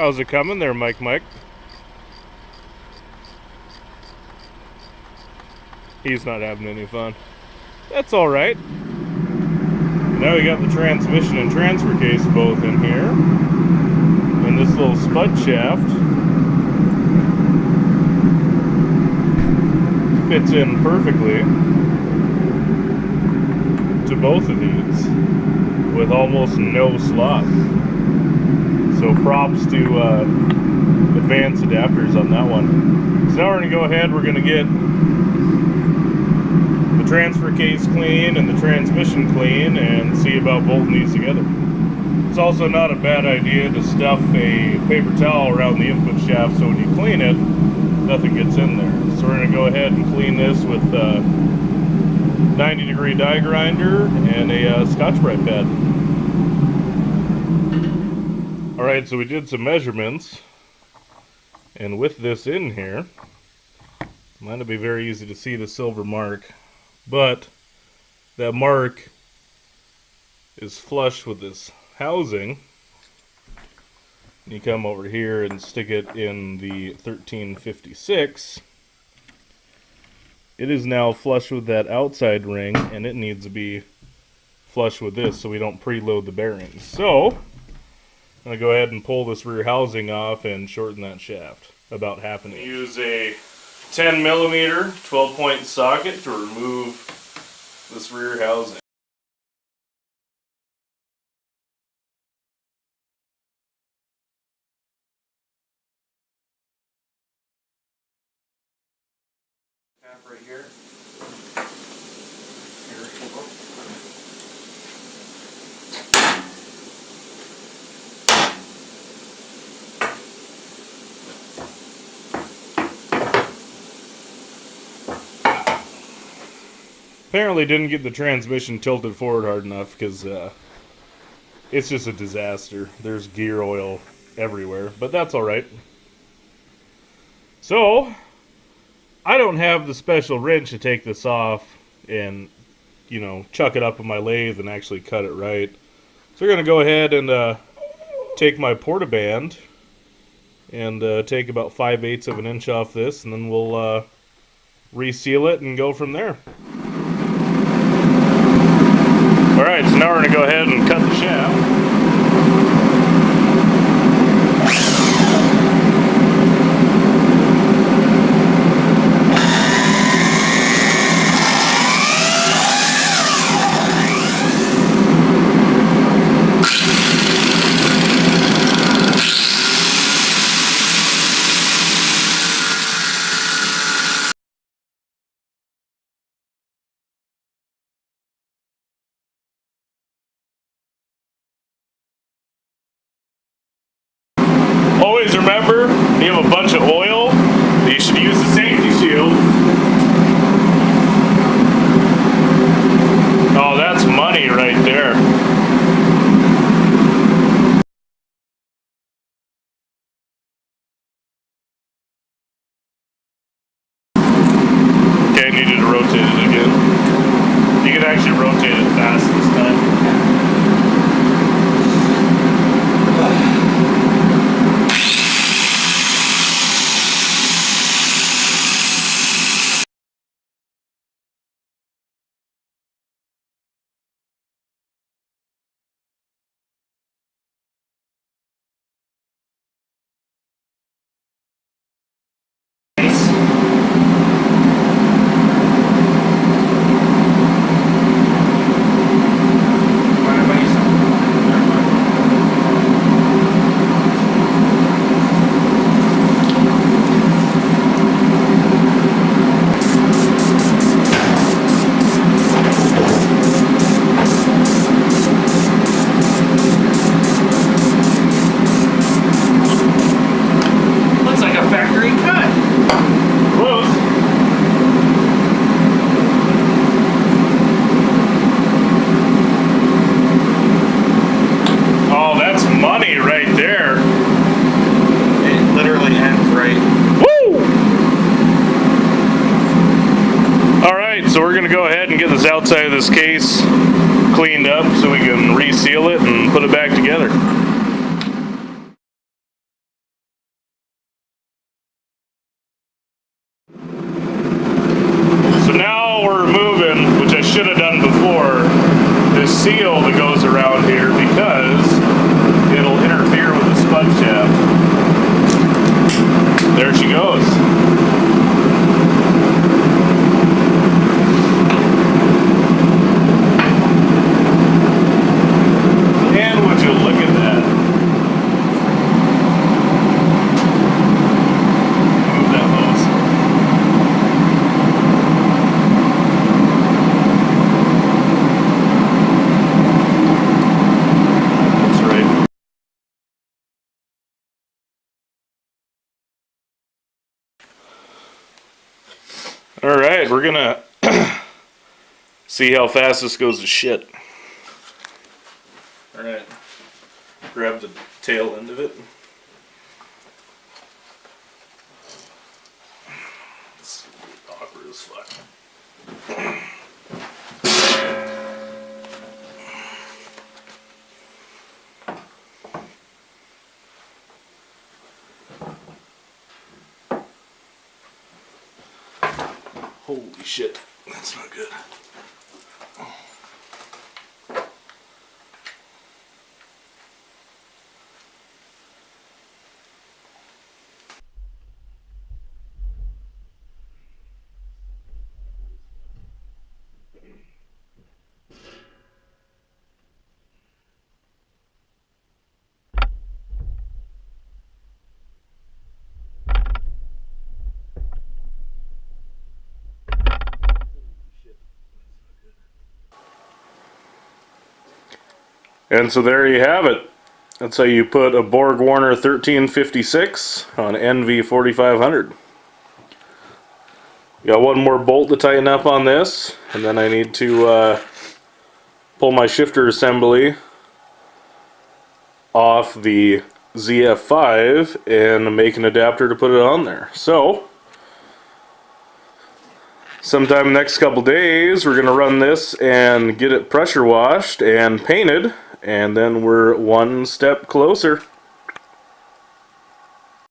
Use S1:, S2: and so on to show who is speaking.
S1: How's it coming there, Mike? He's not having any fun. That's alright. Now we got the transmission and transfer case both in here. And this little spud shaft fits in perfectly to both of these with almost no slot. So props to advanced adapters on that one. So now we're going to go ahead, we're going to get the transfer case clean and the transmission clean and see about bolting these together. It's also not a bad idea to stuff a paper towel around the input shaft so when you clean it, nothing gets in there. So we're going to go ahead and clean this with 90-degree die grinder and a Scotch-Brite pad. Alright, so we did some measurements, and with this in here, it might not be very easy to see the silver mark, but that mark is flush with this housing. You come over here and stick it in the 1356. It is now flush with that outside ring, and it needs to be flush with this so we don't preload the bearings. So I'm going to go ahead and pull this rear housing off and shorten that shaft about half an inch. Use a 10mm 12-point socket to remove this rear housing. Right here. Apparently didn't get the transmission tilted forward hard enough because it's just a disaster. There's gear oil everywhere, but that's alright. So I don't have the special wrench to take this off and, you know, chuck it up on my lathe and actually cut it right. So we're going to go ahead and take my portaband and take about 5/8 of an inch off this, and then we'll reseal it and go from there. Alright, so now we're going to go ahead and cut the shaft. Always remember, if you have a bunch of oil, you should use the safety shield. Oh, that's money right there. Okay, I needed to rotate it again. You can actually rotate it fast this time. So we're going to go ahead and get this outside of this case cleaned up so we can reseal it and put it back together. we're gonna see how fast this goes to shit. Alright, grab the tail end of it. It's awkward as fuck. Holy shit, that's not good. And so there you have it. That's how you put a borg-warner 1356 on NV 4500. Got one more bolt to tighten up on this, and then I need to pull my shifter assembly off the ZF5 and make an adapter to put it on there. So, sometime next couple days we're going to run this and get it pressure washed and painted, and then we're one step closer.